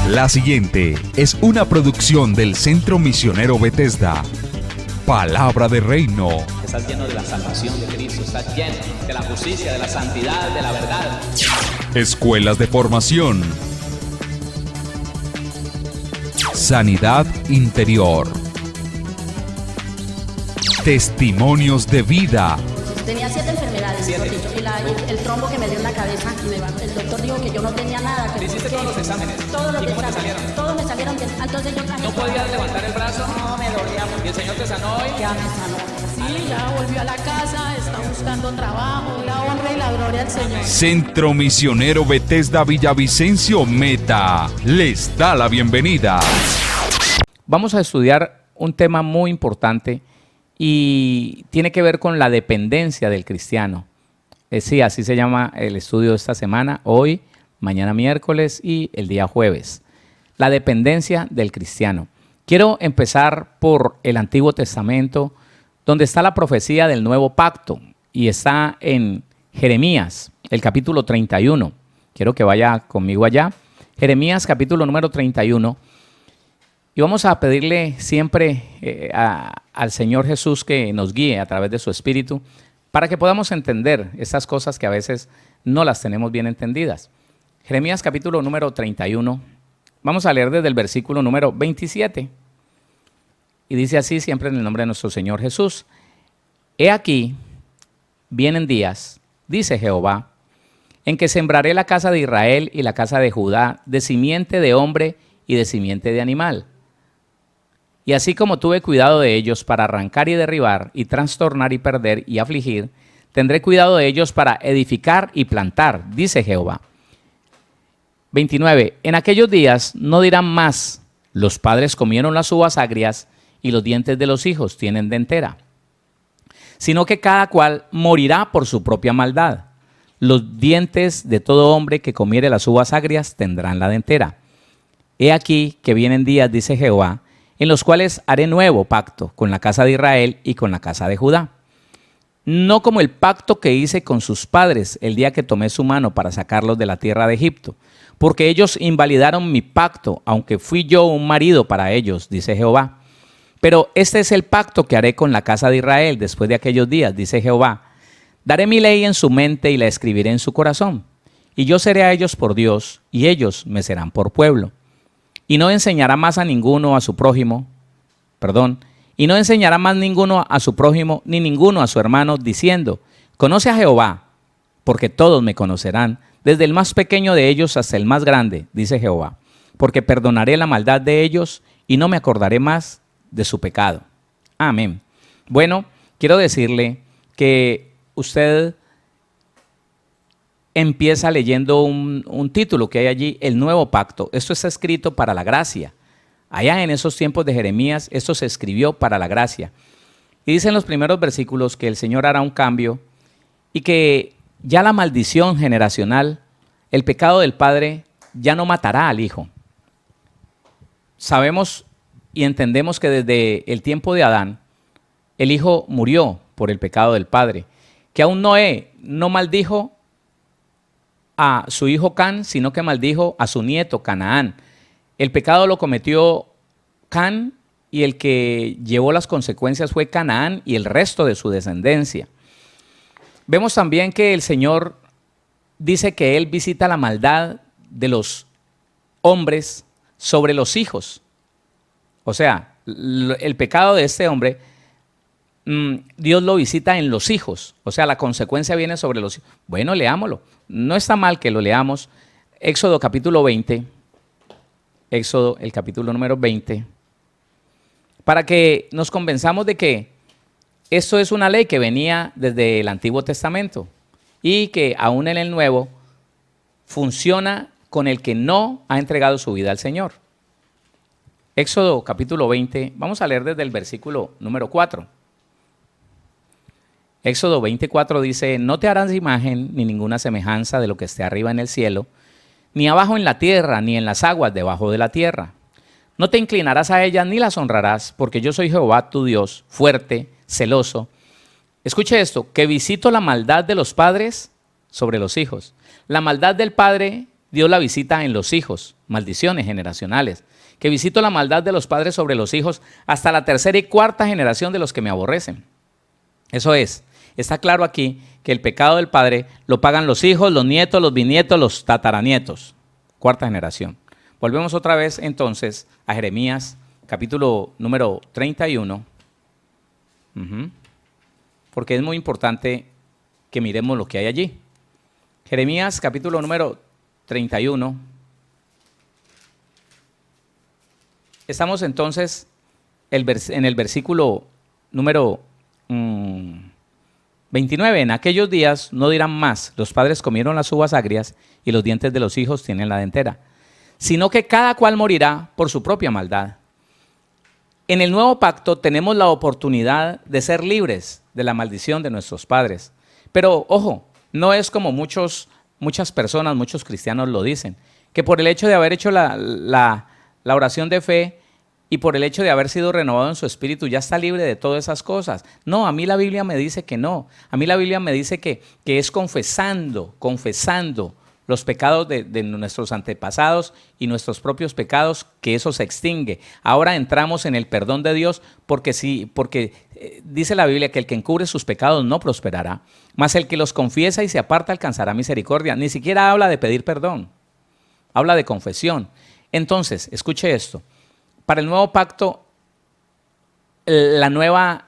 La siguiente es una producción del Centro Misionero Bethesda. Palabra de Reino. Estás lleno de la salvación de Cristo, estás lleno de la justicia, de la santidad, de la verdad. Escuelas de formación. Sanidad interior. Testimonios de vida. Tenía 7 enfermedades, mejor dicho, y el trombo que me dio en la cabeza, el doctor dijo que yo no tenía nada. ¿Le hiciste todos los exámenes? Todos los ¿Y cómo te exámenes, salieron? todos me salieron bien. Entonces yo ¿No podías levantar el brazo? No, me dolía mucho. ¿Y el Señor te sanó hoy? Ya me sanó. Sí, ya volvió a la casa, está buscando trabajo, la honra y la gloria al Señor. Centro Misionero Bethesda Villavicencio Meta les da la bienvenida. Vamos a estudiar un tema muy importante y tiene que ver con la dependencia del cristiano. Sí, así se llama el estudio de esta semana, hoy, mañana miércoles y el día jueves. La dependencia del cristiano. Quiero empezar por el Antiguo Testamento, donde está la profecía del nuevo pacto y está en Jeremías, el capítulo 31. Quiero que vaya conmigo allá. Jeremías, capítulo número 31. Y vamos a pedirle siempre al Señor Jesús que nos guíe a través de su Espíritu para que podamos entender estas cosas que a veces no las tenemos bien entendidas. Jeremías capítulo número 31. Vamos a leer desde el versículo número 27. Y dice así, siempre en el nombre de nuestro Señor Jesús. He aquí, vienen días, dice Jehová, en que sembraré la casa de Israel y la casa de Judá de simiente de hombre y de simiente de animal. Y así como tuve cuidado de ellos para arrancar y derribar, y trastornar y perder y afligir, tendré cuidado de ellos para edificar y plantar, dice Jehová. 29. En aquellos días no dirán más, los padres comieron las uvas agrias y los dientes de los hijos tienen dentera, sino que cada cual morirá por su propia maldad. Los dientes de todo hombre que comiere las uvas agrias tendrán la dentera. He aquí que vienen días, dice Jehová, en los cuales haré nuevo pacto con la casa de Israel y con la casa de Judá. No como el pacto que hice con sus padres el día que tomé su mano para sacarlos de la tierra de Egipto, porque ellos invalidaron mi pacto, aunque fui yo un marido para ellos, dice Jehová. Pero este es el pacto que haré con la casa de Israel después de aquellos días, dice Jehová. Daré mi ley en su mente y la escribiré en su corazón, y yo seré a ellos por Dios, y ellos me serán por pueblo. Y no enseñará más a ninguno a su prójimo, y no enseñará más ninguno a su prójimo, ni ninguno a su hermano, diciendo, conoce a Jehová, porque todos me conocerán, desde el más pequeño de ellos hasta el más grande, dice Jehová, porque perdonaré la maldad de ellos y no me acordaré más de su pecado. Amén. Bueno, quiero decirle que usted empieza leyendo un título que hay allí, el nuevo pacto. Esto está escrito para la gracia. Allá en esos tiempos de Jeremías, esto se escribió para la gracia. Y dice en los primeros versículos que el Señor hará un cambio y que ya la maldición generacional, el pecado del padre, ya no matará al hijo. Sabemos y entendemos que desde el tiempo de Adán, el hijo murió por el pecado del padre. Que aún Noé no maldijo a su hijo Can, sino que maldijo a su nieto Canaán. El pecado lo cometió Can y el que llevó las consecuencias fue Canaán y el resto de su descendencia. Vemos también que el Señor dice que Él visita la maldad de los hombres sobre los hijos. O sea, el pecado de este hombre, Dios lo visita en los hijos. O sea, la consecuencia viene sobre los hijos. Bueno, leámoslo. No está mal que lo leamos. Éxodo capítulo 20. Éxodo, el capítulo número 20. Para que nos convenzamos de que esto es una ley que venía desde el Antiguo Testamento y que aún en el Nuevo funciona con el que no ha entregado su vida al Señor. Éxodo capítulo 20, vamos a leer desde el versículo número 4. Éxodo 24 dice, no te harás imagen ni ninguna semejanza de lo que esté arriba en el cielo, ni abajo en la tierra, ni en las aguas debajo de la tierra. No te inclinarás a ellas ni las honrarás, porque yo soy Jehová tu Dios, fuerte, celoso. Escuche esto, que visito la maldad de los padres sobre los hijos. La maldad del padre Dios la visita en los hijos, maldiciones generacionales. Que visito la maldad de los padres sobre los hijos hasta la tercera y cuarta generación de los que me aborrecen. Eso es, está claro aquí que el pecado del padre lo pagan los hijos, los nietos, los bisnietos, los tataranietos. Cuarta generación. Volvemos otra vez entonces a Jeremías, capítulo número 31. Porque es muy importante que miremos lo que hay allí. Jeremías, capítulo número 31. Estamos entonces en el versículo número 29. En aquellos días no dirán más, los padres comieron las uvas agrias y los dientes de los hijos tienen la dentera, sino que cada cual morirá por su propia maldad. En el nuevo pacto tenemos la oportunidad de ser libres de la maldición de nuestros padres. Pero ojo, no es como muchas personas, muchos cristianos lo dicen, que por el hecho de haber hecho la oración de fe y por el hecho de haber sido renovado en su espíritu ya está libre de todas esas cosas. No, a mí la Biblia me dice que no. A mí la Biblia me dice que es confesando los pecados de nuestros antepasados y nuestros propios pecados, que eso se extingue. Ahora entramos en el perdón de Dios porque dice la Biblia que el que encubre sus pecados no prosperará, mas el que los confiesa y se aparta alcanzará misericordia. Ni siquiera habla de pedir perdón, habla de confesión. Entonces, escuche esto, para el nuevo pacto, la nueva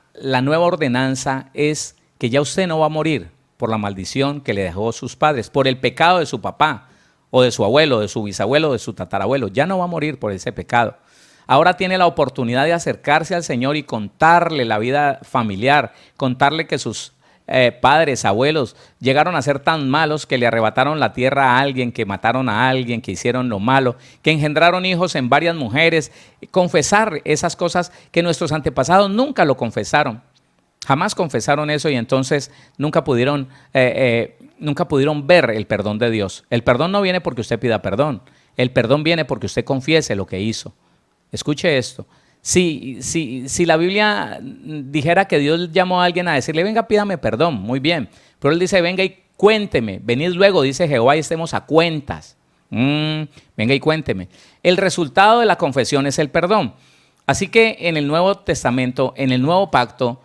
ordenanza es que ya usted no va a morir por la maldición que le dejó sus padres, por el pecado de su papá, o de su abuelo, de su bisabuelo, de su tatarabuelo. Ya no va a morir por ese pecado. Ahora tiene la oportunidad de acercarse al Señor y contarle la vida familiar, contarle que sus padres, abuelos, llegaron a ser tan malos que le arrebataron la tierra a alguien, que mataron a alguien, que hicieron lo malo, que engendraron hijos en varias mujeres. Confesar esas cosas que nuestros antepasados nunca lo confesaron. Jamás confesaron eso y entonces nunca pudieron ver el perdón de Dios. El perdón no viene porque usted pida perdón. El perdón viene porque usted confiese lo que hizo. Escuche esto. Si la Biblia dijera que Dios llamó a alguien a decirle, venga, pídame perdón, muy bien. Pero Él dice, venga y cuénteme. Venid luego, dice Jehová, y estemos a cuentas. Venga y cuénteme. El resultado de la confesión es el perdón. Así que en el Nuevo Testamento, en el Nuevo Pacto,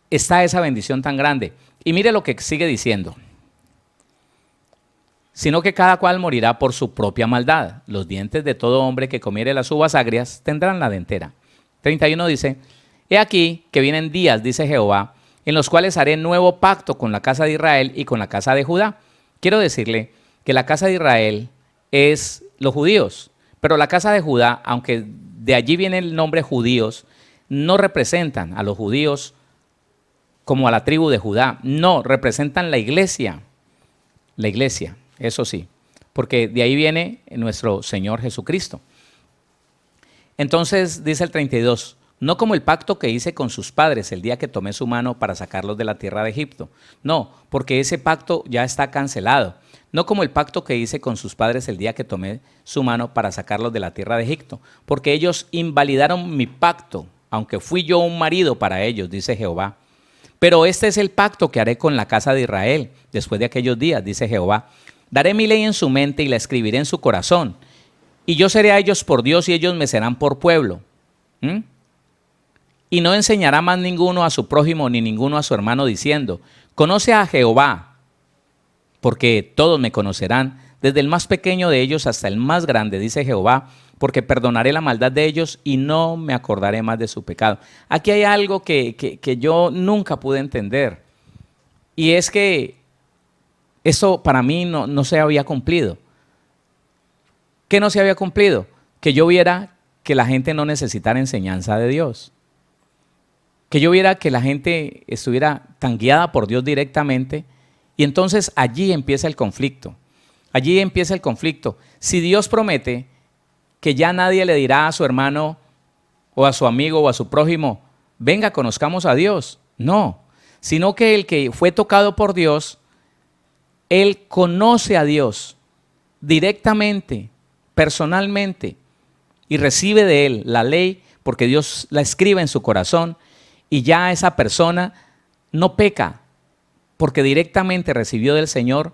está esa bendición tan grande. Y mire lo que sigue diciendo. Sino que cada cual morirá por su propia maldad. Los dientes de todo hombre que comiere las uvas agrias tendrán la dentera. 31 dice, he aquí que vienen días, dice Jehová, en los cuales haré nuevo pacto con la casa de Israel y con la casa de Judá. Quiero decirle que la casa de Israel es los judíos, pero la casa de Judá, aunque de allí viene el nombre judíos, no representan a los judíos como a la tribu de Judá. No, representan la iglesia. La iglesia. Eso sí, porque de ahí viene nuestro Señor Jesucristo. Entonces dice el 32, no como el pacto que hice con sus padres el día que tomé su mano para sacarlos de la tierra de Egipto. No, porque ese pacto ya está cancelado. No como el pacto que hice con sus padres el día que tomé su mano para sacarlos de la tierra de Egipto, porque ellos invalidaron mi pacto, aunque fui yo un marido para ellos, dice Jehová. Pero este es el pacto que haré con la casa de Israel después de aquellos días, dice Jehová. Daré mi ley en su mente y la escribiré en su corazón. Y yo seré a ellos por Dios y ellos me serán por pueblo. Y no enseñará más ninguno a su prójimo ni ninguno a su hermano diciendo, conoce a Jehová, porque todos me conocerán, desde el más pequeño de ellos hasta el más grande, dice Jehová, porque perdonaré la maldad de ellos y no me acordaré más de su pecado. Aquí hay algo que yo nunca pude entender, y es que eso para mí no se había cumplido. ¿Qué no se había cumplido? Que yo viera que la gente no necesitara enseñanza de Dios. Que yo viera que la gente estuviera tan guiada por Dios directamente. Y entonces allí empieza el conflicto. Allí empieza el conflicto. Si Dios promete que ya nadie le dirá a su hermano o a su amigo o a su prójimo, venga, conozcamos a Dios. No, sino que el que fue tocado por Dios, él conoce a Dios directamente, personalmente, y recibe de él la ley porque Dios la escribe en su corazón y ya esa persona no peca porque directamente recibió del Señor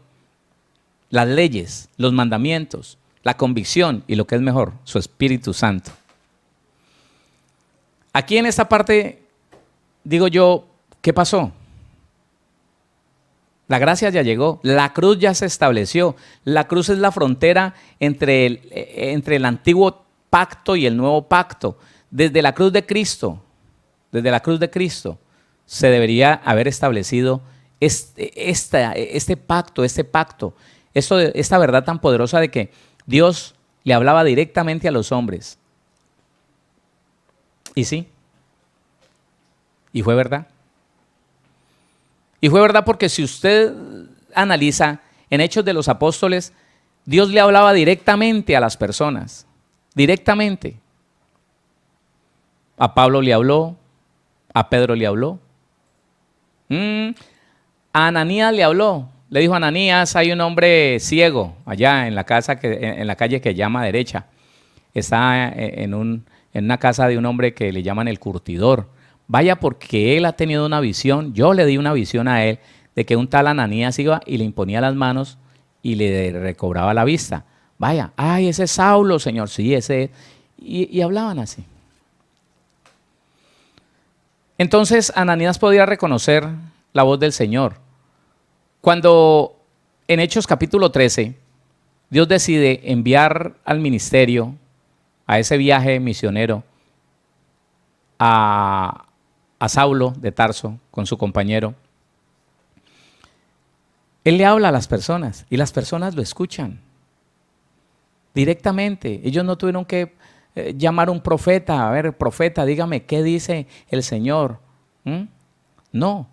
las leyes, los mandamientos, la convicción y lo que es mejor, su Espíritu Santo. Aquí en esta parte, digo yo, ¿qué pasó? La gracia ya llegó, la cruz ya se estableció. La cruz es la frontera entre el antiguo pacto y el nuevo pacto. Desde la cruz de Cristo, se debería haber establecido este pacto, esta verdad tan poderosa de que Dios le hablaba directamente a los hombres. Y sí, y fue verdad. Y fue verdad porque si usted analiza en Hechos de los Apóstoles, Dios le hablaba directamente a las personas, directamente. A Pablo le habló, a Pedro le habló, a Ananías le habló. Le dijo: Ananías, hay un hombre ciego allá en la calle que llama derecha. Está en una casa de un hombre que le llaman el curtidor. Vaya, porque él ha tenido una visión. Yo le di una visión a él de que un tal Ananías iba y le imponía las manos y le recobraba la vista. Vaya, ay, ese es Saulo, Señor. Sí, ese es. Y hablaban así. Entonces Ananías podía reconocer la voz del Señor. Cuando en Hechos capítulo 13, Dios decide enviar al ministerio, a ese viaje misionero, a Saulo de Tarso con su compañero, Él le habla a las personas y las personas lo escuchan directamente. Ellos no tuvieron que llamar a un profeta: a ver, profeta, dígame, ¿qué dice el Señor? No.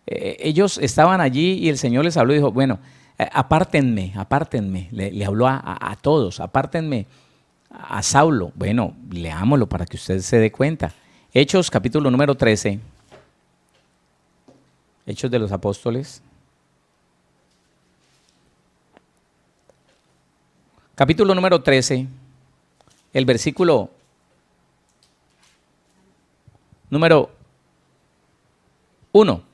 Ellos estaban allí y el Señor les habló y dijo: bueno, apártenme. Le habló a todos: apártenme a Saulo. Bueno, leámoslo para que usted se dé cuenta. Hechos capítulo número 13. Hechos de los Apóstoles. Capítulo número 13. El versículo número 1.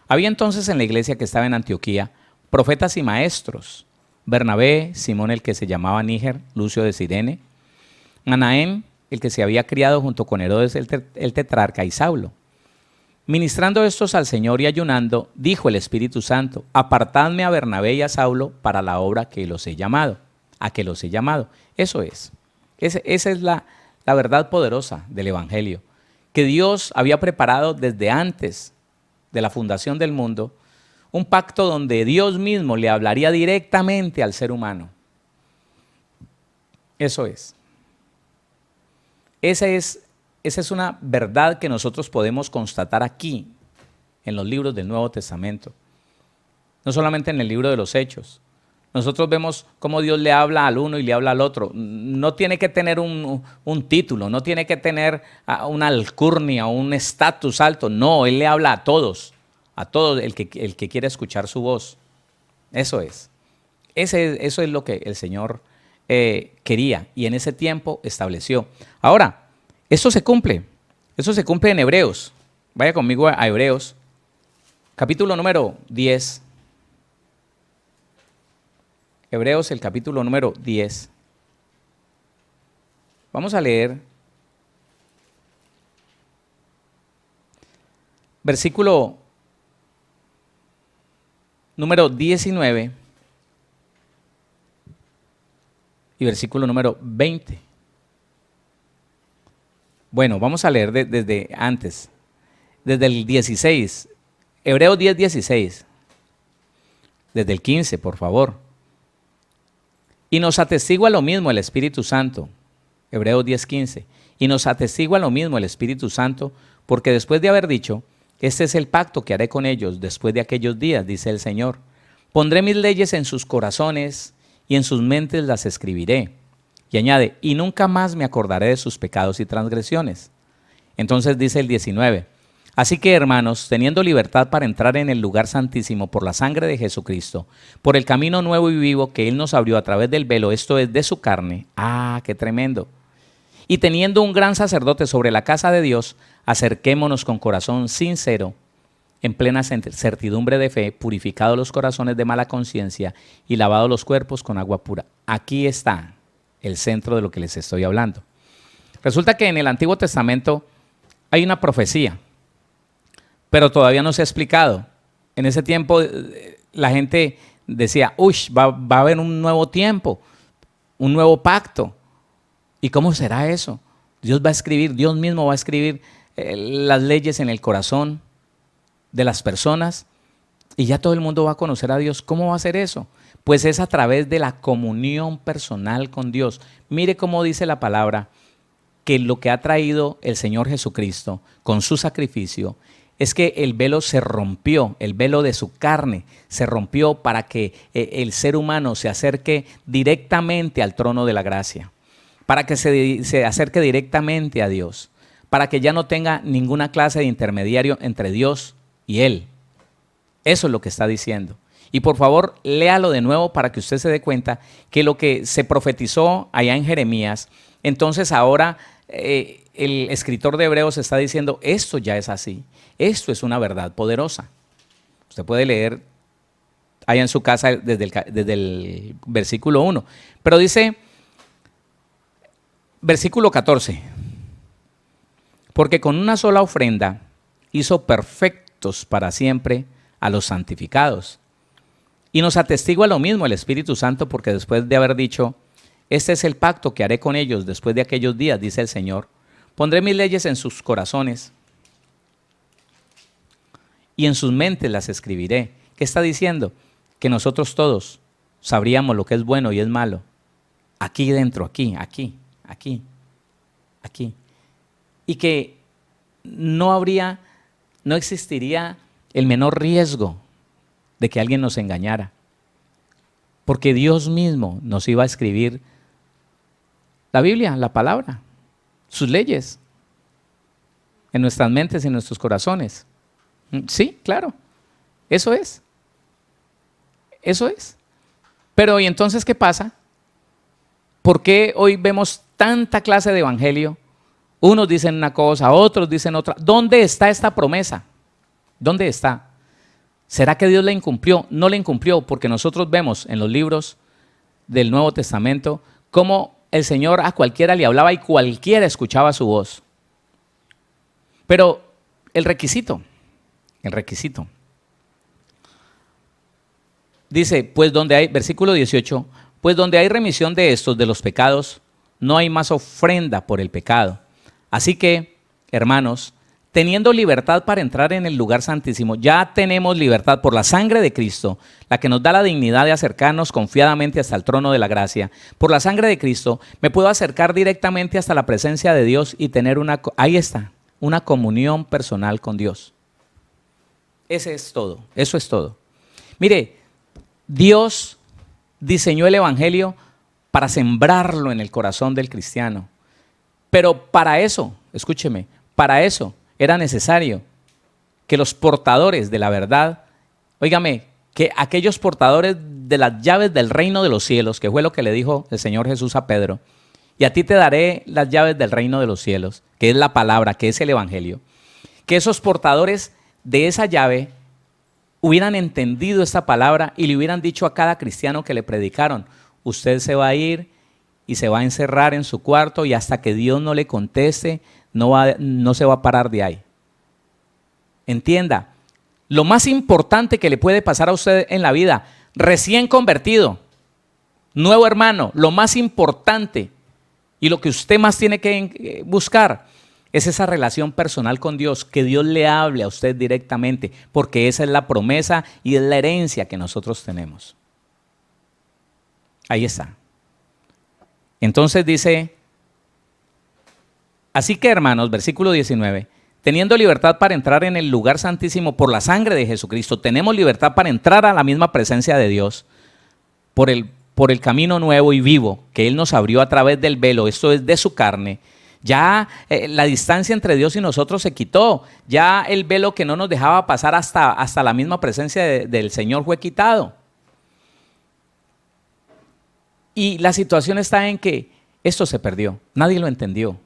Había entonces en la iglesia que estaba en Antioquía profetas y maestros: Bernabé, Simón el que se llamaba Níger, Lucio de Cirene, Manaén, el que se había criado junto con Herodes el tetrarca, y Saulo. Ministrando estos al Señor y ayunando, dijo el Espíritu Santo: apartadme a Bernabé y a Saulo para la obra a que los he llamado. Eso es. Esa es la verdad poderosa del Evangelio, que Dios había preparado desde antes de la fundación del mundo, un pacto donde Dios mismo le hablaría directamente al ser humano. Eso es. Esa es una verdad que nosotros podemos constatar aquí, en los libros del Nuevo Testamento. No solamente en el libro de los Hechos. Nosotros vemos cómo Dios le habla al uno y le habla al otro. No tiene que tener un título, no tiene que tener una alcurnia, un estatus alto. No, Él le habla a todos el que quiere escuchar su voz. Eso es. Eso es lo que el Señor quería y en ese tiempo estableció. Ahora, eso se cumple en Hebreos. Vaya conmigo a Hebreos, capítulo número 10. Hebreos, el capítulo número 10. Vamos a leer versículo número 19 y versículo número 20. Bueno, vamos a leer desde antes, desde el 16, Hebreos 10, 16, desde el 15, por favor. Y nos atestigua lo mismo el Espíritu Santo, Hebreos 10, 15, y nos atestigua lo mismo el Espíritu Santo, porque después de haber dicho: este es el pacto que haré con ellos después de aquellos días, dice el Señor, pondré mis leyes en sus corazones y en sus mentes las escribiré. Y añade: y nunca más me acordaré de sus pecados y transgresiones. Entonces dice el 19, así que, hermanos, teniendo libertad para entrar en el lugar santísimo por la sangre de Jesucristo, por el camino nuevo y vivo que Él nos abrió a través del velo, esto es, de su carne. ¡Ah, qué tremendo! Y teniendo un gran sacerdote sobre la casa de Dios, acerquémonos con corazón sincero, en plena certidumbre de fe, purificados los corazones de mala conciencia y lavados los cuerpos con agua pura. Aquí está el centro de lo que les estoy hablando. Resulta que en el Antiguo Testamento hay una profecía, pero todavía no se ha explicado. En ese tiempo la gente decía, uy, va a haber un nuevo tiempo, un nuevo pacto. ¿Y cómo será eso? Dios mismo va a escribir las leyes en el corazón de las personas y ya todo el mundo va a conocer a Dios. ¿Cómo va a ser eso? Pues es a través de la comunión personal con Dios. Mire cómo dice la palabra, que lo que ha traído el Señor Jesucristo con su sacrificio es que el velo se rompió, el velo de su carne se rompió para que el ser humano se acerque directamente al trono de la gracia, para que se acerque directamente a Dios, para que ya no tenga ninguna clase de intermediario entre Dios y él. Eso es lo que está diciendo. Y por favor, léalo de nuevo para que usted se dé cuenta que lo que se profetizó allá en Jeremías, entonces ahora el escritor de Hebreos está diciendo, esto ya es así, esto es una verdad poderosa. Usted puede leer allá en su casa desde el versículo 1, pero dice, versículo 14, porque con una sola ofrenda hizo perfectos para siempre a los santificados. Y nos atestigua lo mismo el Espíritu Santo, porque después de haber dicho, este es el pacto que haré con ellos después de aquellos días, dice el Señor, pondré mis leyes en sus corazones y en sus mentes las escribiré. ¿Qué está diciendo? Que nosotros todos sabríamos lo que es bueno y es malo. Aquí dentro, aquí. Y que no existiría el menor riesgo de que alguien nos engañara, porque Dios mismo nos iba a escribir la Biblia, la palabra, sus leyes en nuestras mentes y en nuestros corazones. Sí, claro, eso es. Pero ¿y entonces qué pasa? ¿Por qué hoy vemos tanta clase de evangelio? Unos dicen una cosa, otros dicen otra. ¿Dónde está esta promesa? ¿Dónde está? ¿Será que Dios la incumplió? No la incumplió, porque nosotros vemos en los libros del Nuevo Testamento cómo el Señor a cualquiera le hablaba y cualquiera escuchaba su voz. Pero el requisito, dice, pues donde hay, versículo 18, pues donde hay remisión de estos, de los pecados, no hay más ofrenda por el pecado. Así que, hermanos, teniendo libertad para entrar en el lugar santísimo, ya tenemos libertad por la sangre de Cristo, la que nos da la dignidad de acercarnos confiadamente hasta el trono de la gracia. Por la sangre de Cristo me puedo acercar directamente hasta la presencia de Dios y tener una comunión personal con Dios. Eso es todo. Mire, Dios diseñó el evangelio para sembrarlo en el corazón del cristiano. Pero para eso, escúcheme, para eso era necesario que los portadores de la verdad, óigame, que aquellos portadores de las llaves del reino de los cielos, que fue lo que le dijo el Señor Jesús a Pedro, y a ti te daré las llaves del reino de los cielos, que es la palabra, que es el evangelio, que esos portadores de esa llave hubieran entendido esta palabra y le hubieran dicho a cada cristiano que le predicaron, usted se va a ir y se va a encerrar en su cuarto y hasta que Dios no le conteste, no se va a parar de ahí. Entienda, lo más importante que le puede pasar a usted en la vida, recién convertido, nuevo hermano, lo más importante y lo que usted más tiene que buscar es esa relación personal con Dios, que Dios le hable a usted directamente, porque esa es la promesa y es la herencia que nosotros tenemos. Ahí está. Entonces dice, así que hermanos, versículo 19, teniendo libertad para entrar en el lugar santísimo por la sangre de Jesucristo, tenemos libertad para entrar a la misma presencia de Dios por el camino nuevo y vivo que Él nos abrió a través del velo, esto es de su carne. Ya la distancia entre Dios y nosotros se quitó, ya el velo que no nos dejaba pasar hasta la misma presencia del Señor fue quitado. Y la situación está en que esto se perdió, nadie lo entendió.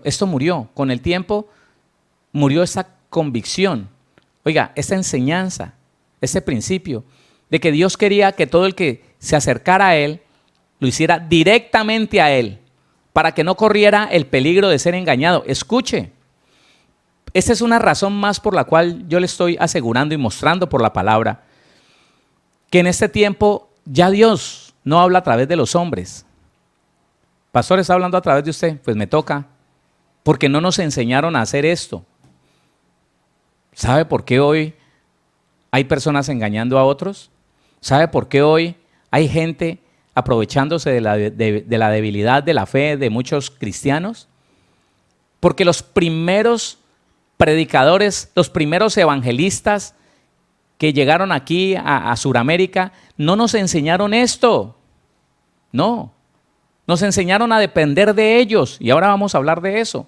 Esto murió, con el tiempo murió esta convicción, oiga, esta enseñanza, este principio de que Dios quería que todo el que se acercara a Él lo hiciera directamente a Él, para que no corriera el peligro de ser engañado. Escuche, esta es una razón más por la cual yo le estoy asegurando y mostrando por la palabra que en este tiempo ya Dios no habla a través de los hombres. Pastor, ¿está hablando a través de usted? Pues me toca, porque no nos enseñaron a hacer esto. ¿Sabe por qué hoy hay personas engañando a otros? ¿Sabe por qué hoy hay gente aprovechándose de la debilidad de la fe de muchos cristianos? Porque los primeros predicadores, los primeros evangelistas que llegaron aquí a Sudamérica, no nos enseñaron esto. No, nos enseñaron a depender de ellos, y ahora vamos a hablar de eso.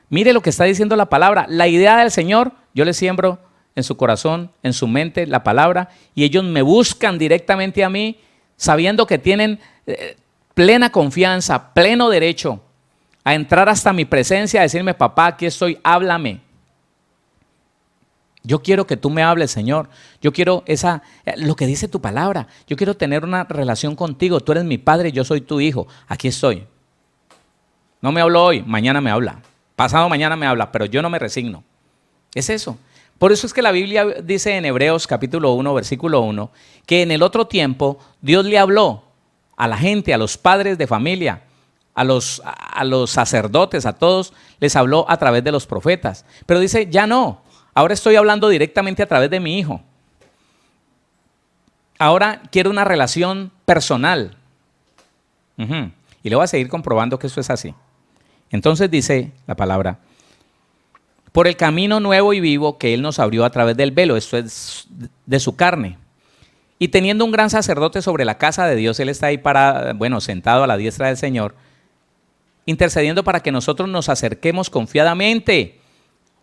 Mire lo que está diciendo la palabra. La idea del Señor, yo le siembro en su corazón, en su mente, la palabra, y ellos me buscan directamente a mí, sabiendo que tienen plena confianza, pleno derecho a entrar hasta mi presencia, a decirme: papá, aquí estoy, háblame. Yo quiero que tú me hables, Señor. Yo quiero lo que dice tu palabra. Yo quiero tener una relación contigo. Tú eres mi padre, yo soy tu hijo. Aquí estoy. No me habló hoy, mañana me habla. Pasado mañana me habla, pero yo no me resigno. Es eso. Por eso es que la Biblia dice en Hebreos capítulo 1, versículo 1, que en el otro tiempo Dios le habló a la gente, a los padres de familia, a los sacerdotes, a todos, les habló a través de los profetas. Pero dice, ya no. Ahora estoy hablando directamente a través de mi hijo. Ahora quiero una relación personal. Y le voy a seguir comprobando que eso es así. Entonces dice la palabra: por el camino nuevo y vivo que Él nos abrió a través del velo, esto es de su carne. Y teniendo un gran sacerdote sobre la casa de Dios, Él está ahí sentado a la diestra del Señor, intercediendo para que nosotros nos acerquemos confiadamente,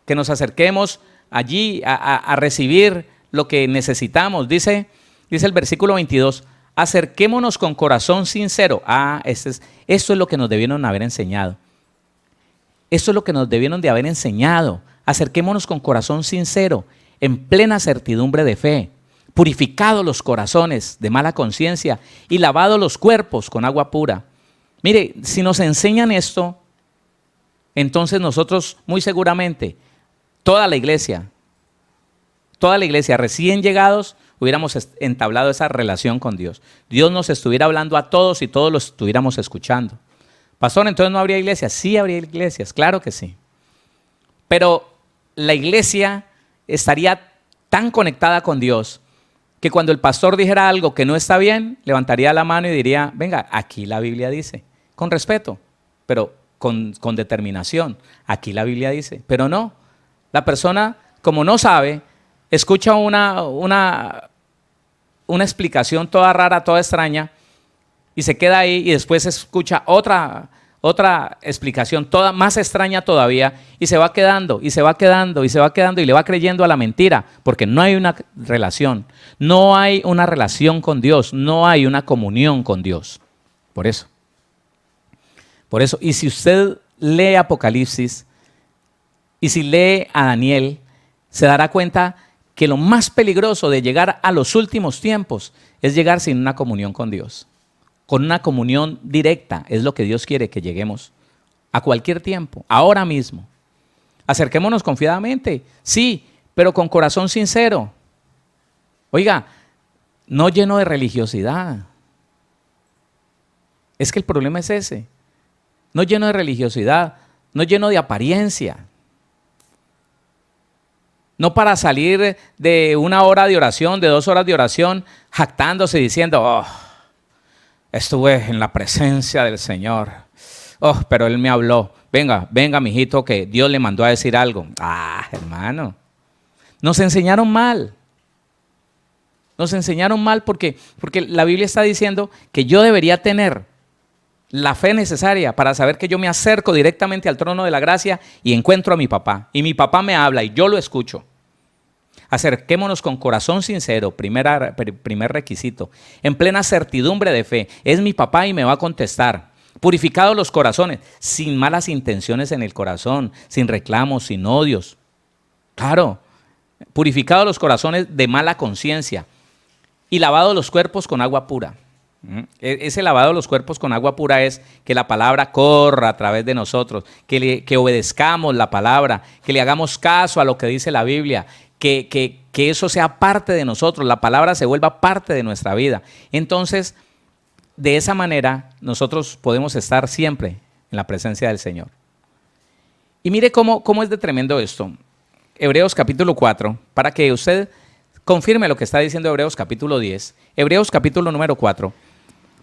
que nos acerquemos allí a recibir lo que necesitamos. Dice el versículo 22, acerquémonos con corazón sincero. Esto es lo que nos debieron haber enseñado. Esto es lo que nos debieron de haber enseñado. Acerquémonos con corazón sincero, en plena certidumbre de fe, purificados los corazones de mala conciencia y lavados los cuerpos con agua pura. Mire, si nos enseñan esto, entonces nosotros muy seguramente, toda la iglesia recién llegados, hubiéramos entablado esa relación con Dios. Dios nos estuviera hablando a todos y todos lo estuviéramos escuchando. Pastor, ¿entonces no habría iglesias? Sí habría iglesias, claro que sí. Pero la iglesia estaría tan conectada con Dios que cuando el pastor dijera algo que no está bien, levantaría la mano y diría: venga, aquí la Biblia dice, con respeto, pero con determinación. Aquí la Biblia dice, pero no. La persona, como no sabe, escucha una explicación toda rara, toda extraña, y se queda ahí, y después escucha otra explicación toda más extraña todavía, y se va quedando, y se va quedando, y se va quedando, y le va creyendo a la mentira, porque no hay una relación, no hay una relación con Dios, no hay una comunión con Dios. Por eso, y si usted lee Apocalipsis, y si lee a Daniel, se dará cuenta que lo más peligroso de llegar a los últimos tiempos es llegar sin una comunión con Dios. Con una comunión directa es lo que Dios quiere que lleguemos a cualquier tiempo, ahora mismo. Acerquémonos confiadamente, sí, pero con corazón sincero. Oiga, no lleno de religiosidad. Es que el problema es ese. No lleno de religiosidad, no lleno de apariencia. No para salir de 1 hora de oración, de 2 horas de oración, jactándose, diciendo: estuve en la presencia del Señor. Pero Él me habló. Venga, mijito, que Dios le mandó a decir algo. Hermano. Nos enseñaron mal. Nos enseñaron mal porque la Biblia está diciendo que yo debería tener la fe necesaria para saber que yo me acerco directamente al trono de la gracia y encuentro a mi papá. Y mi papá me habla y yo lo escucho. Acerquémonos con corazón sincero, primer requisito, en plena certidumbre de fe. Es mi papá y me va a contestar. Purificados los corazones, sin malas intenciones en el corazón, sin reclamos, sin odios. Claro, purificados los corazones de mala conciencia y lavados los cuerpos con agua pura. Ese lavado de los cuerpos con agua pura es que la palabra corra a través de nosotros, que obedezcamos la palabra, que le hagamos caso a lo que dice la Biblia, que eso sea parte de nosotros, la palabra se vuelva parte de nuestra vida. Entonces, de esa manera, nosotros podemos estar siempre en la presencia del Señor. Y mire cómo es de tremendo esto. Hebreos capítulo 4, para que usted confirme lo que está diciendo Hebreos capítulo 10. Hebreos capítulo número 4,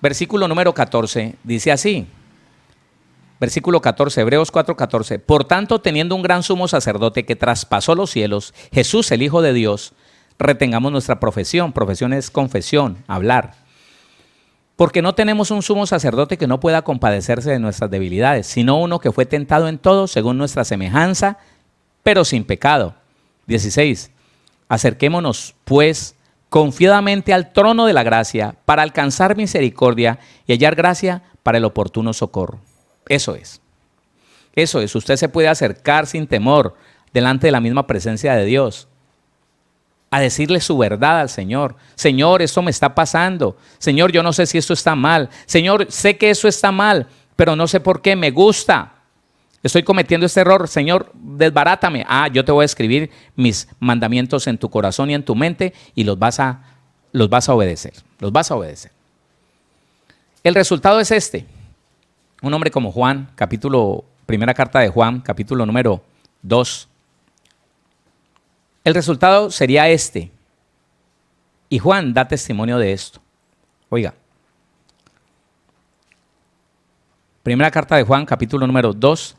versículo número 14, dice así. Versículo 14, Hebreos 4, 14. Por tanto, teniendo un gran sumo sacerdote que traspasó los cielos, Jesús, el Hijo de Dios, retengamos nuestra profesión. Profesión es confesión, hablar. Porque no tenemos un sumo sacerdote que no pueda compadecerse de nuestras debilidades, sino uno que fue tentado en todo según nuestra semejanza, pero sin pecado. 16. Acerquémonos, pues, confiadamente al trono de la gracia para alcanzar misericordia y hallar gracia para el oportuno socorro. Eso es. Eso es. Usted se puede acercar sin temor delante de la misma presencia de Dios a decirle su verdad al Señor. Señor, esto me está pasando. Señor, yo no sé si esto está mal. Señor, sé que eso está mal, pero no sé por qué. Me gusta. Estoy cometiendo este error. Señor, desbarátame. Yo te voy a escribir mis mandamientos en tu corazón y en tu mente y los vas a obedecer. Los vas a obedecer. El resultado es este. Un hombre como Juan, primera carta de Juan, capítulo número 2. El resultado sería este. Y Juan da testimonio de esto. Oiga. Primera carta de Juan, capítulo número 2,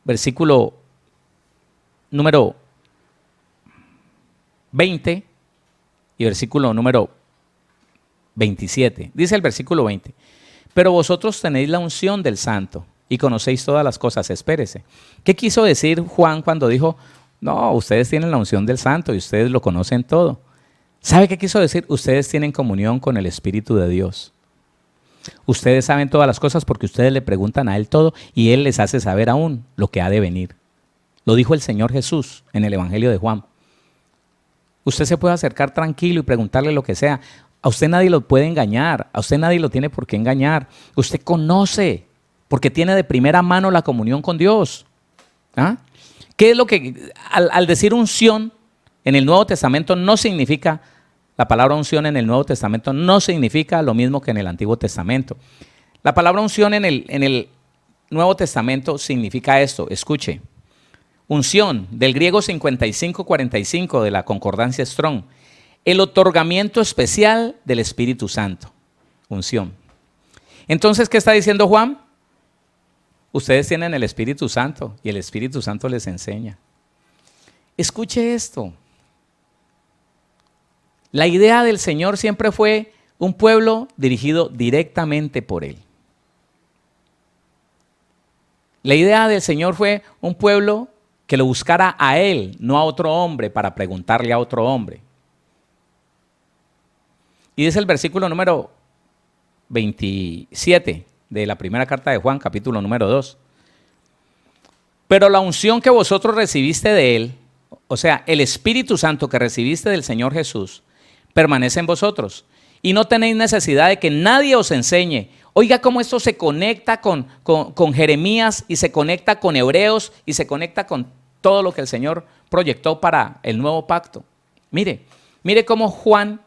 versículo número 20 y versículo número 27. Dice el versículo 20. Pero vosotros tenéis la unción del Santo y conocéis todas las cosas. Espérese. ¿Qué quiso decir Juan cuando dijo, no, ustedes tienen la unción del Santo y ustedes lo conocen todo? ¿Sabe qué quiso decir? Ustedes tienen comunión con el Espíritu de Dios. Ustedes saben todas las cosas porque ustedes le preguntan a Él todo y Él les hace saber aún lo que ha de venir. Lo dijo el Señor Jesús en el Evangelio de Juan. Usted se puede acercar tranquilo y preguntarle lo que sea. A usted nadie lo puede engañar, a usted nadie lo tiene por qué engañar. Usted conoce, porque tiene de primera mano la comunión con Dios. ¿Qué es lo que, al decir unción en el Nuevo Testamento no significa, la palabra unción en el Nuevo Testamento no significa lo mismo que en el Antiguo Testamento? La palabra unción en el Nuevo Testamento significa esto, escuche. Unción, del griego 5545 de la Concordancia Strong. El otorgamiento especial del Espíritu Santo. Unción. Entonces, ¿qué está diciendo Juan? Ustedes tienen el Espíritu Santo y el Espíritu Santo les enseña. Escuche esto. La idea del Señor siempre fue un pueblo dirigido directamente por Él. La idea del Señor fue un pueblo que lo buscara a Él, no a otro hombre, para preguntarle a otro hombre. Y dice el versículo número 27 de la primera carta de Juan, capítulo número 2. Pero la unción que vosotros recibiste de Él, o sea, el Espíritu Santo que recibiste del Señor Jesús, permanece en vosotros. Y no tenéis necesidad de que nadie os enseñe. Oiga cómo esto se conecta con Jeremías y se conecta con Hebreos y se conecta con todo lo que el Señor proyectó para el nuevo pacto. Mire cómo Juan,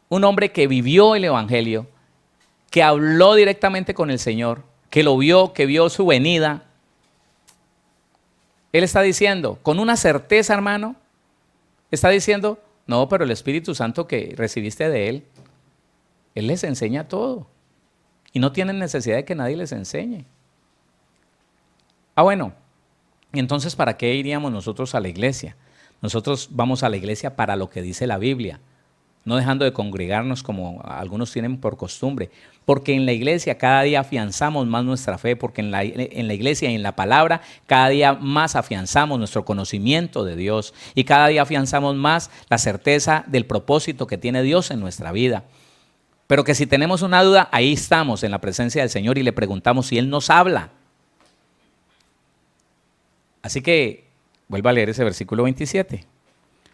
un hombre que vivió el Evangelio, que habló directamente con el Señor, que lo vio, que vio su venida, él está diciendo, con una certeza, hermano, está diciendo, no, pero el Espíritu Santo que recibiste de Él, Él les enseña todo. Y no tienen necesidad de que nadie les enseñe. Bueno, entonces, ¿para qué iríamos nosotros a la iglesia? Nosotros vamos a la iglesia para lo que dice la Biblia, no dejando de congregarnos como algunos tienen por costumbre, porque en la iglesia cada día afianzamos más nuestra fe, porque en la iglesia y en la palabra cada día más afianzamos nuestro conocimiento de Dios y cada día afianzamos más la certeza del propósito que tiene Dios en nuestra vida. Pero que si tenemos una duda, ahí estamos en la presencia del Señor y le preguntamos si Él nos habla. Así que Vuelvo a leer ese versículo 27.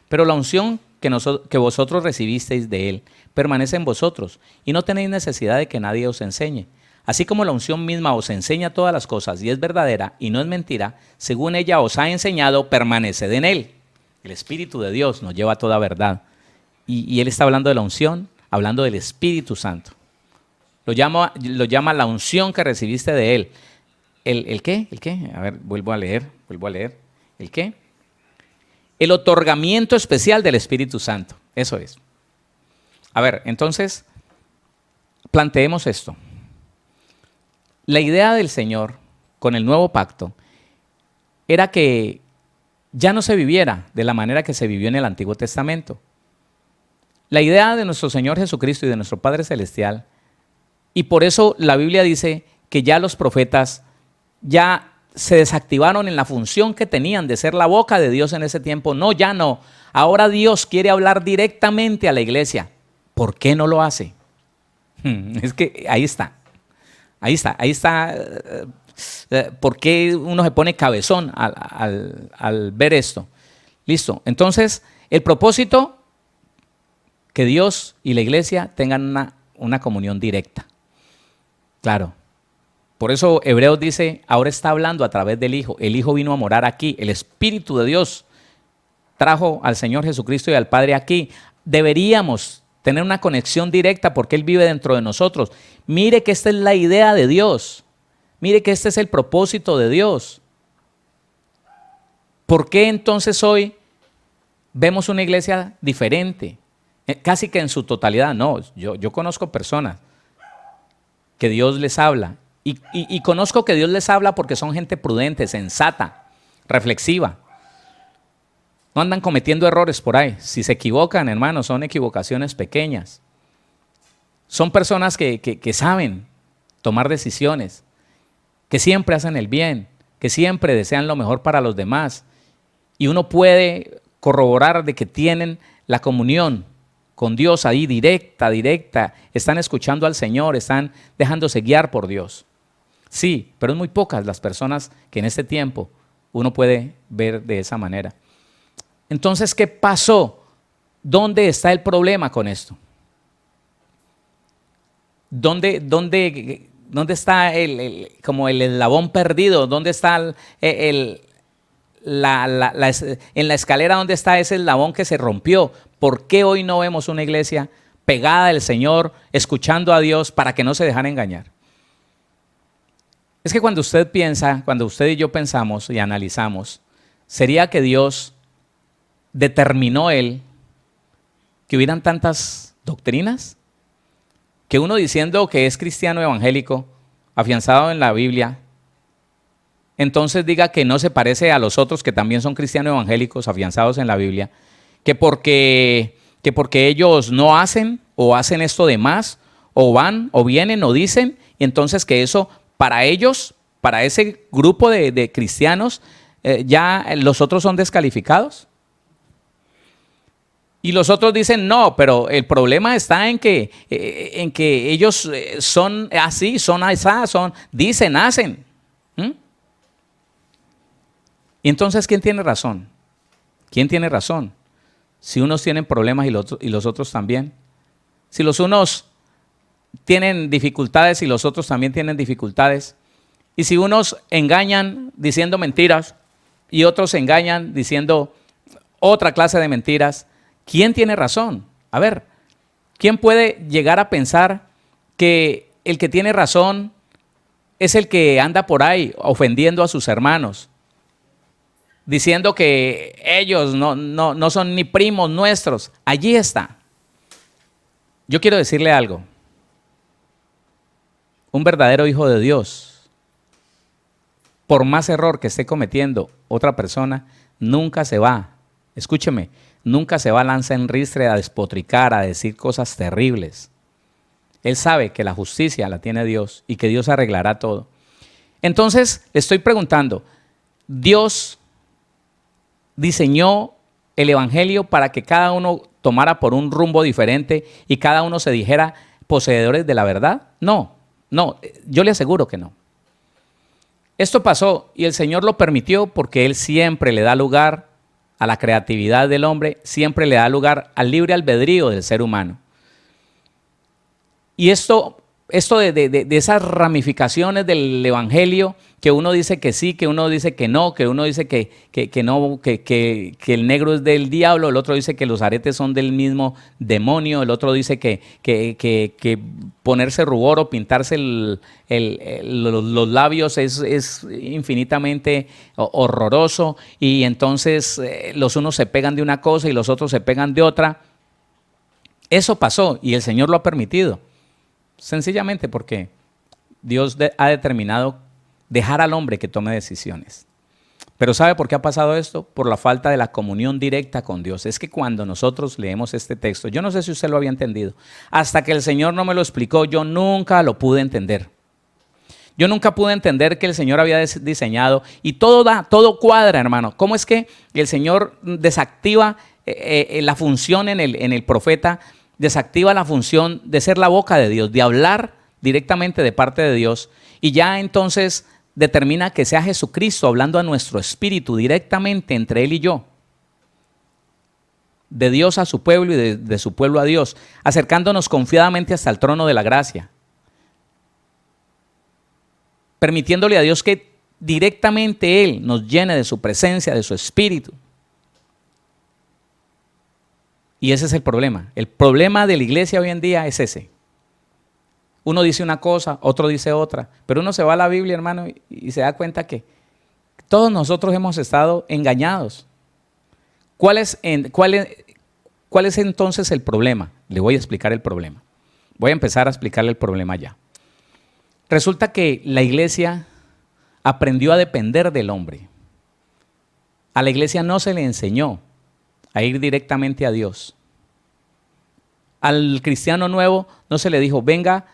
Pero la unción que vosotros recibisteis de Él permanece en vosotros y no tenéis necesidad de que nadie os enseñe. Así como la unción misma os enseña todas las cosas y es verdadera y no es mentira, según ella os ha enseñado, permaneced en Él. El Espíritu de Dios nos lleva a toda verdad. Y Él está hablando de la unción, hablando del Espíritu Santo. Lo llama la unción que recibiste de Él. ¿El qué? ¿El qué? A ver, vuelvo a leer. ¿El qué? El otorgamiento especial del Espíritu Santo. Eso es. A ver, entonces, planteemos esto. La idea del Señor con el nuevo pacto era que ya no se viviera de la manera que se vivió en el Antiguo Testamento. La idea de nuestro Señor Jesucristo y de nuestro Padre Celestial, y por eso la Biblia dice que ya los profetas ya se desactivaron en la función que tenían de ser la boca de Dios en ese tiempo. No, ya no. Ahora Dios quiere hablar directamente a la iglesia. ¿Por qué no lo hace? Es que ahí está. ¿Por qué uno se pone cabezón al ver esto? Listo. Entonces, el propósito, que Dios y la iglesia tengan una comunión directa. Claro. Por eso Hebreos dice, ahora está hablando a través del Hijo. El Hijo vino a morar aquí. El Espíritu de Dios trajo al Señor Jesucristo y al Padre aquí. Deberíamos tener una conexión directa porque Él vive dentro de nosotros. Mire que esta es la idea de Dios. Mire que este es el propósito de Dios. ¿Por qué entonces hoy vemos una iglesia diferente? Casi que en su totalidad. No, yo conozco personas que Dios les habla. Y conozco que Dios les habla porque son gente prudente, sensata, reflexiva. No andan cometiendo errores por ahí. Si se equivocan, hermanos, son equivocaciones pequeñas. Son personas que saben tomar decisiones, que siempre hacen el bien, que siempre desean lo mejor para los demás. Y uno puede corroborar de que tienen la comunión con Dios ahí directa. Están escuchando al Señor, están dejándose guiar por Dios. Sí, pero es muy pocas las personas que en este tiempo uno puede ver de esa manera. Entonces, ¿qué pasó? ¿Dónde está el problema con esto? ¿Dónde está como el eslabón perdido? ¿Dónde está en la escalera, dónde está ese eslabón que se rompió? ¿Por qué hoy no vemos una iglesia pegada al Señor, escuchando a Dios para que no se dejen engañar? Es que cuando usted y yo pensamos y analizamos, sería que Dios determinó Él que hubieran tantas doctrinas, que uno diciendo que es cristiano evangélico, afianzado en la Biblia, entonces diga que no se parece a los otros que también son cristianos evangélicos, afianzados en la Biblia, que porque ellos no hacen o hacen esto de más, o van o vienen o dicen, y entonces que eso para ellos, para ese grupo de cristianos, ya los otros son descalificados. Y los otros dicen, no, pero el problema está en que ellos son así, son asá, dicen, hacen. Y entonces, ¿quién tiene razón? ¿Quién tiene razón? Si unos tienen problemas y los otros también. Si los unos tienen dificultades y los otros también tienen dificultades. Y si unos engañan diciendo mentiras y otros engañan diciendo otra clase de mentiras, ¿quién tiene razón? A ver, ¿quién puede llegar a pensar que el que tiene razón es el que anda por ahí ofendiendo a sus hermanos, diciendo que ellos no son ni primos nuestros? Allí está. Yo quiero decirle algo. Un verdadero hijo de Dios, por más error que esté cometiendo otra persona, nunca se va, escúcheme, nunca se va a lanzar en ristre a despotricar, a decir cosas terribles. Él sabe que la justicia la tiene Dios y que Dios arreglará todo. Entonces, le estoy preguntando, ¿Dios diseñó el evangelio para que cada uno tomara por un rumbo diferente y cada uno se dijera poseedores de la verdad? No, yo le aseguro que no. Esto pasó y el Señor lo permitió porque Él siempre le da lugar a la creatividad del hombre, siempre le da lugar al libre albedrío del ser humano. Y esto de esas ramificaciones del evangelio, que uno dice que sí, que uno dice que no, que uno dice que no, que el negro es del diablo, el otro dice que los aretes son del mismo demonio, el otro dice que ponerse rubor o pintarse los labios es infinitamente horroroso, y entonces los unos se pegan de una cosa y los otros se pegan de otra. Eso pasó y el Señor lo ha permitido. Sencillamente porque Dios ha determinado dejar al hombre que tome decisiones. Pero ¿sabe por qué ha pasado esto? Por la falta de la comunión directa con Dios. Es que cuando nosotros leemos este texto, yo no sé si usted lo había entendido, hasta que el Señor no me lo explicó, yo nunca lo pude entender. Yo nunca pude entender que el Señor había diseñado, y todo cuadra, hermano. ¿Cómo es que el Señor desactiva la función en el profeta? Desactiva la función de ser la boca de Dios, de hablar directamente de parte de Dios, y ya entonces determina que sea Jesucristo hablando a nuestro espíritu directamente entre Él y yo, de Dios a su pueblo y de su pueblo a Dios, acercándonos confiadamente hasta el trono de la gracia, permitiéndole a Dios que directamente Él nos llene de su presencia, de su espíritu. Y ese es el problema. El problema de la iglesia hoy en día es ese. Uno dice una cosa, otro dice otra, pero uno se va a la Biblia, hermano, y se da cuenta que todos nosotros hemos estado engañados. ¿Cuál es entonces el problema? Le voy a explicar el problema. Voy a empezar a explicarle el problema ya. Resulta que la iglesia aprendió a depender del hombre. A la iglesia no se le enseñó a ir directamente a Dios. Al cristiano nuevo no se le dijo, venga,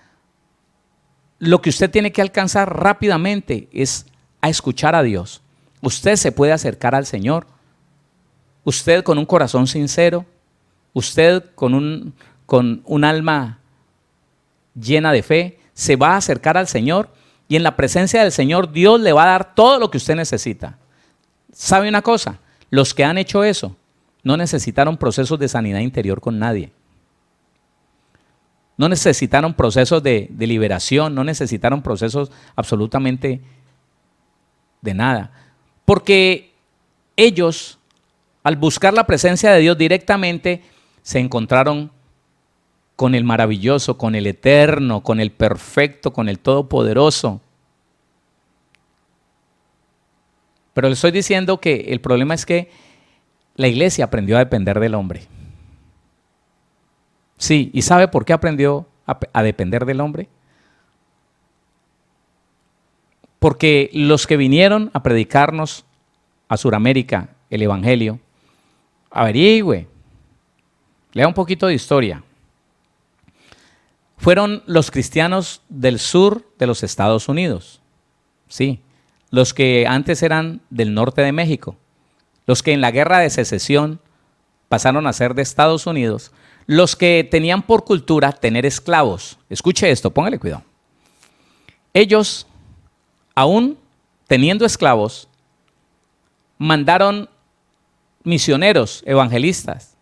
lo que usted tiene que alcanzar rápidamente es a escuchar a Dios. Usted se puede acercar al Señor, usted con un corazón sincero, usted con un alma llena de fe, se va a acercar al Señor, y en la presencia del Señor Dios le va a dar todo lo que usted necesita. ¿Sabe una cosa? Los que han hecho eso no necesitaron procesos de sanidad interior con nadie. No necesitaron procesos de liberación, no necesitaron procesos absolutamente de nada. Porque ellos, al buscar la presencia de Dios directamente, se encontraron con el maravilloso, con el eterno, con el perfecto, con el todopoderoso. Pero le estoy diciendo que el problema es que la iglesia aprendió a depender del hombre. Sí, ¿y sabe por qué aprendió a depender del hombre? Porque los que vinieron a predicarnos a Sudamérica el evangelio, averigüe, lea un poquito de historia. Fueron los cristianos del sur de los Estados Unidos. Sí, los que antes eran del norte de México. Los que en la guerra de secesión pasaron a ser de Estados Unidos, los que tenían por cultura tener esclavos. Escuche esto, póngale cuidado. Ellos, aún teniendo esclavos, mandaron misioneros evangelistas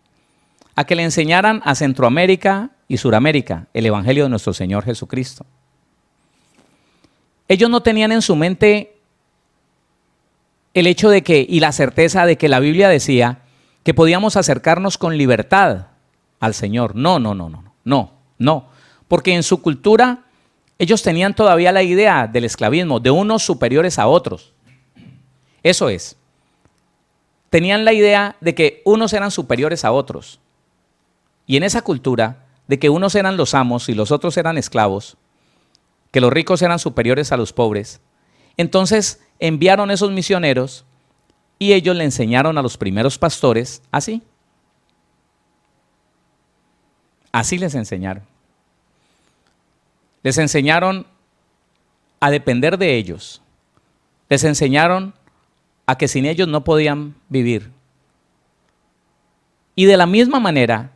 a que le enseñaran a Centroamérica y Suramérica el evangelio de nuestro Señor Jesucristo. Ellos no tenían en su mente el hecho de que, y la certeza de que la Biblia decía que podíamos acercarnos con libertad al Señor. No. Porque en su cultura ellos tenían todavía la idea del esclavismo, de unos superiores a otros. Eso es. Tenían la idea de que unos eran superiores a otros. Y en esa cultura, de que unos eran los amos y los otros eran esclavos, que los ricos eran superiores a los pobres, entonces enviaron esos misioneros y ellos le enseñaron a los primeros pastores así. Así les enseñaron. Les enseñaron a depender de ellos. Les enseñaron a que sin ellos no podían vivir. Y de la misma manera,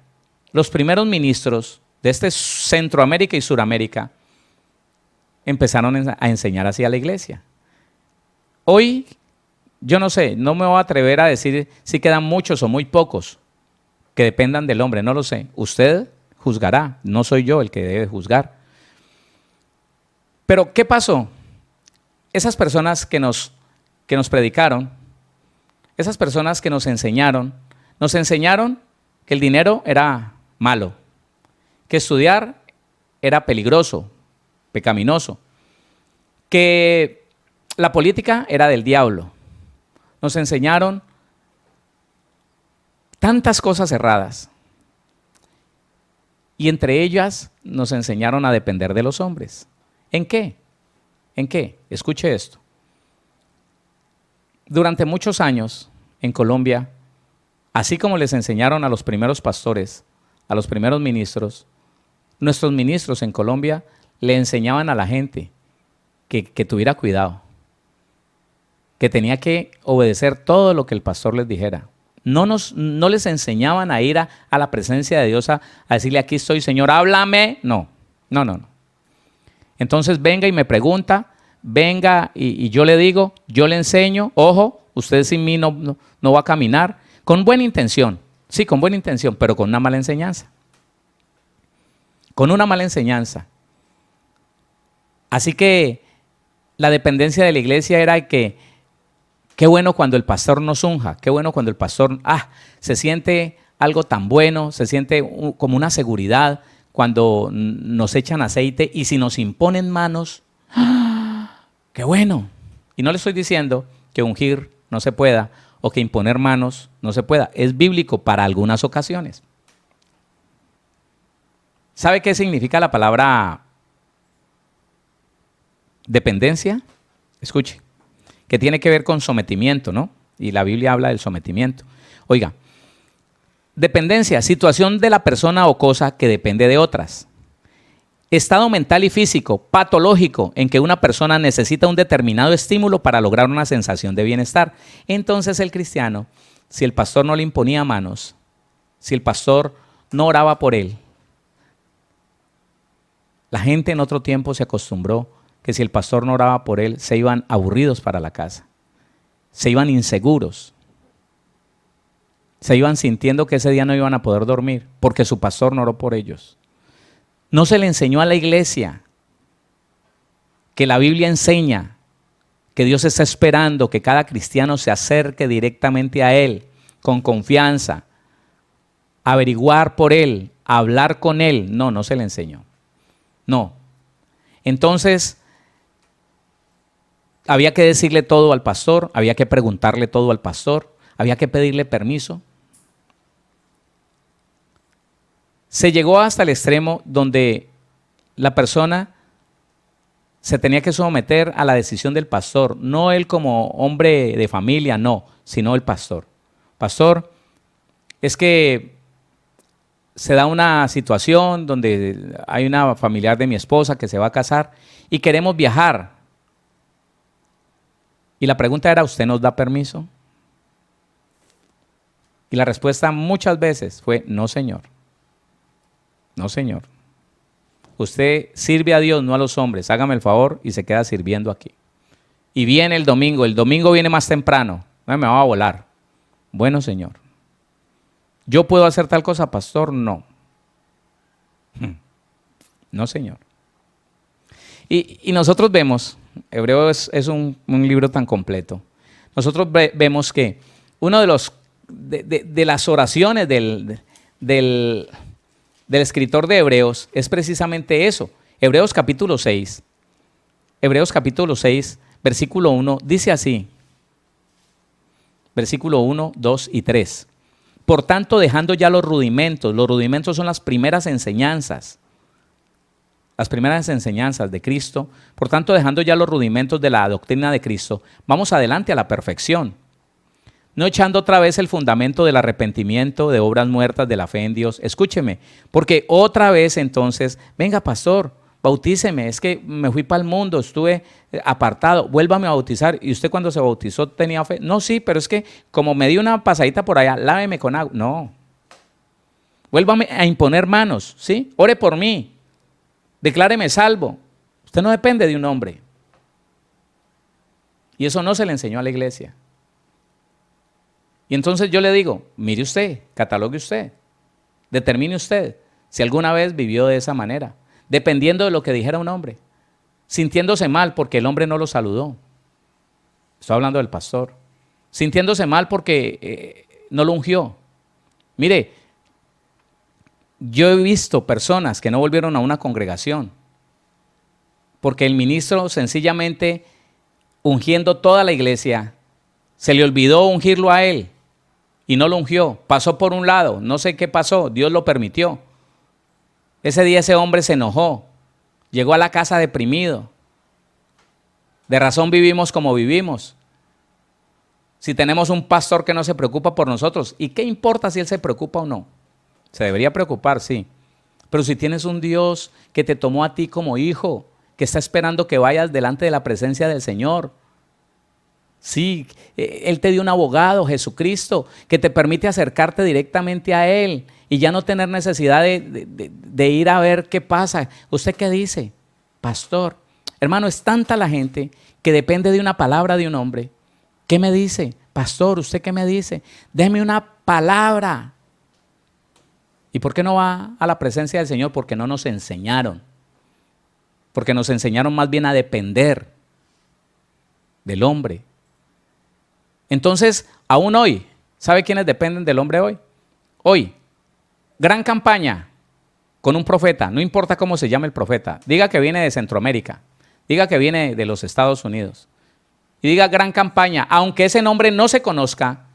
los primeros ministros de Centroamérica y Suramérica empezaron a enseñar así a la iglesia. Hoy, yo no sé, no me voy a atrever a decir si quedan muchos o muy pocos que dependan del hombre, no lo sé. Usted juzgará, no soy yo el que debe juzgar. Pero, ¿qué pasó? Esas personas que nos predicaron, esas personas que nos enseñaron que el dinero era malo, que estudiar era peligroso, pecaminoso, que la política era del diablo. Nos enseñaron tantas cosas erradas. Y entre ellas nos enseñaron a depender de los hombres. ¿En qué? ¿En qué? Escuche esto. Durante muchos años en Colombia, así como les enseñaron a los primeros pastores, a los primeros ministros, nuestros ministros en Colombia le enseñaban a la gente que tuviera cuidado, que tenía que obedecer todo lo que el pastor les dijera. No les enseñaban a ir a la presencia de Dios a decirle, aquí estoy, Señor, háblame. No. Entonces venga y me pregunta, venga y yo le digo, yo le enseño, ojo, usted sin mí no va a caminar, con buena intención, sí, con buena intención, pero con una mala enseñanza. Con una mala enseñanza. Así que la dependencia de la iglesia era que qué bueno cuando el pastor nos unja, qué bueno cuando el pastor se siente algo tan bueno, se siente como una seguridad cuando nos echan aceite y si nos imponen manos, qué bueno. Y no le estoy diciendo que ungir no se pueda o que imponer manos no se pueda. Es bíblico para algunas ocasiones. ¿Sabe qué significa la palabra dependencia? Escuche, que tiene que ver con sometimiento, ¿no? Y la Biblia habla del sometimiento. Oiga, dependencia, situación de la persona o cosa que depende de otras. Estado mental y físico, patológico, en que una persona necesita un determinado estímulo para lograr una sensación de bienestar. Entonces el cristiano, si el pastor no le imponía manos, si el pastor no oraba por él, la gente en otro tiempo se acostumbró que si el pastor no oraba por él, se iban aburridos para la casa, se iban inseguros, se iban sintiendo que ese día no iban a poder dormir porque su pastor no oró por ellos. No se le enseñó a la iglesia que la Biblia enseña que Dios está esperando que cada cristiano se acerque directamente a Él con confianza, averiguar por Él, hablar con Él. No se le enseñó. No. Entonces, había que decirle todo al pastor, había que preguntarle todo al pastor, había que pedirle permiso. Se llegó hasta el extremo donde la persona se tenía que someter a la decisión del pastor, no él como hombre de familia, no, sino el pastor. Pastor, es que se da una situación donde hay una familiar de mi esposa que se va a casar y queremos viajar. Y la pregunta era, ¿usted nos da permiso? Y la respuesta muchas veces fue, no, señor. No, señor. Usted sirve a Dios, no a los hombres. Hágame el favor y se queda sirviendo aquí. Y viene el domingo viene más temprano. No, me va a volar. Bueno, señor. ¿Yo puedo hacer tal cosa, pastor? No. No, señor. Y nosotros vemos, Hebreos es un libro tan completo. Nosotros vemos que uno de las oraciones del escritor de Hebreos es precisamente eso. Hebreos capítulo 6, versículo 1, dice así. Versículo 1, 2 y 3. Por tanto, dejando ya los rudimentos son las primeras enseñanzas de Cristo. Por tanto, dejando ya los rudimentos de la doctrina de Cristo, vamos adelante a la perfección. No echando otra vez el fundamento del arrepentimiento, de obras muertas, de la fe en Dios. Escúcheme, porque otra vez entonces, venga pastor, bautíceme, es que me fui para el mundo, estuve apartado, vuélvame a bautizar. ¿Y usted cuando se bautizó tenía fe? No, sí, pero es que como me dio una pasadita por allá, láveme con agua. No. Vuélvame a imponer manos, ¿sí? Ore por mí, decláreme salvo. Usted no depende de un hombre. Y eso no se le enseñó a la iglesia. Y entonces yo le digo, mire usted, catalogue usted, determine usted si alguna vez vivió de esa manera, dependiendo de lo que dijera un hombre, sintiéndose mal porque el hombre no lo saludó. Estoy hablando del pastor. Sintiéndose mal porque no lo ungió. Mire, yo he visto personas que no volvieron a una congregación porque el ministro sencillamente, ungiendo toda la iglesia, se le olvidó ungirlo a él y no lo ungió. Pasó por un lado, no sé qué pasó, Dios lo permitió. Ese día ese hombre se enojó, llegó a la casa deprimido. De razón vivimos como vivimos. Si tenemos un pastor que no se preocupa por nosotros, ¿y qué importa si él se preocupa o no? Se debería preocupar, sí. Pero si tienes un Dios que te tomó a ti como hijo, que está esperando que vayas delante de la presencia del Señor. Sí, Él te dio un abogado, Jesucristo, que te permite acercarte directamente a Él y ya no tener necesidad de ir a ver qué pasa. ¿Usted qué dice? Pastor, hermano, es tanta la gente que depende de una palabra de un hombre. ¿Qué me dice? Pastor, ¿usted qué me dice? Déme una palabra. ¿Y por qué no va a la presencia del Señor? Porque no nos enseñaron. Porque nos enseñaron más bien a depender del hombre. Entonces, aún hoy, ¿sabe quiénes dependen del hombre hoy? Hoy, gran campaña con un profeta, no importa cómo se llame el profeta, diga que viene de Centroamérica, diga que viene de los Estados Unidos, y diga gran campaña, aunque ese nombre no se conozca,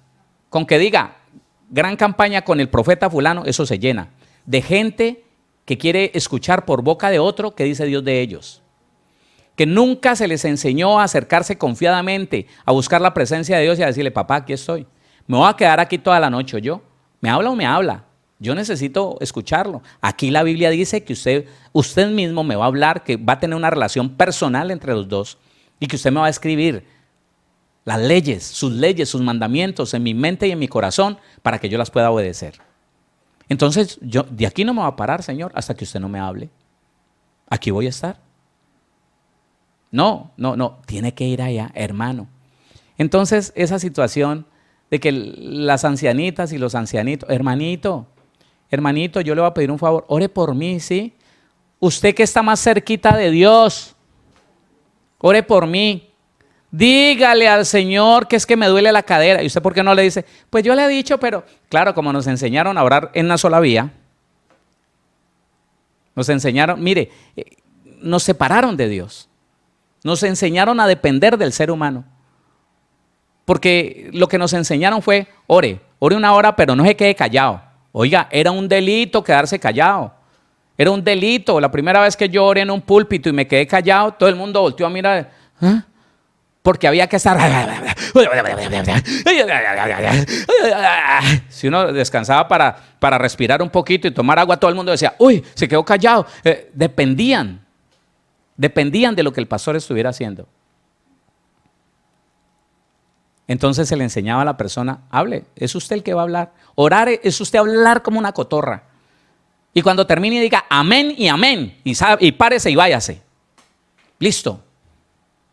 con que diga gran campaña con el profeta fulano, eso se llena de gente que quiere escuchar por boca de otro qué dice Dios de ellos. Que nunca se les enseñó a acercarse confiadamente, a buscar la presencia de Dios y a decirle, papá, aquí estoy. Me voy a quedar aquí toda la noche, ¿yo? ¿Me habla o me habla? Yo necesito escucharlo. Aquí la Biblia dice que usted mismo me va a hablar, que va a tener una relación personal entre los dos y que usted me va a escribir las leyes, sus mandamientos en mi mente y en mi corazón para que yo las pueda obedecer. Entonces, yo de aquí no me voy a parar, Señor, hasta que usted no me hable. Aquí voy a estar. No, tiene que ir allá, hermano. Entonces, esa situación de que las ancianitas y los ancianitos, hermanito, yo le voy a pedir un favor, ore por mí, ¿sí? Usted que está más cerquita de Dios, ore por mí. Dígale al Señor que es que me duele la cadera. ¿Y usted por qué no le dice? Pues yo le he dicho, pero claro, como nos enseñaron a orar en una sola vía, nos enseñaron, mire, nos separaron de Dios. Nos enseñaron a depender del ser humano. Porque lo que nos enseñaron fue, ore una hora, pero no se quede callado. Oiga, era un delito quedarse callado. Era un delito. La primera vez que yo oré en un púlpito y me quedé callado, todo el mundo volteó a mirar. ¿Ah? Porque había que estar. Si uno descansaba para respirar un poquito y tomar agua, todo el mundo decía, uy, se quedó callado. Dependían de lo que el pastor estuviera haciendo. Entonces se le enseñaba a la persona, hable, es usted el que va a hablar. Orar es usted hablar como una cotorra. Y cuando termine diga amén y amén. Y párese y váyase. Listo.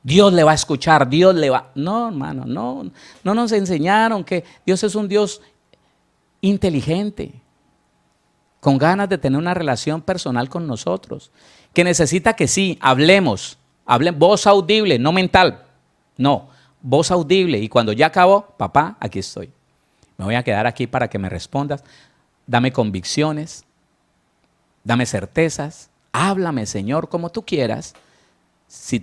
Dios le va a escuchar, Dios le va... No, hermano, no nos enseñaron que Dios es un Dios inteligente, con ganas de tener una relación personal con nosotros, que necesita que sí, hablemos, voz audible, no mental, no, voz audible. Y cuando ya acabó, papá, aquí estoy. Me voy a quedar aquí para que me respondas. Dame convicciones, dame certezas, háblame, Señor, como tú quieras. Si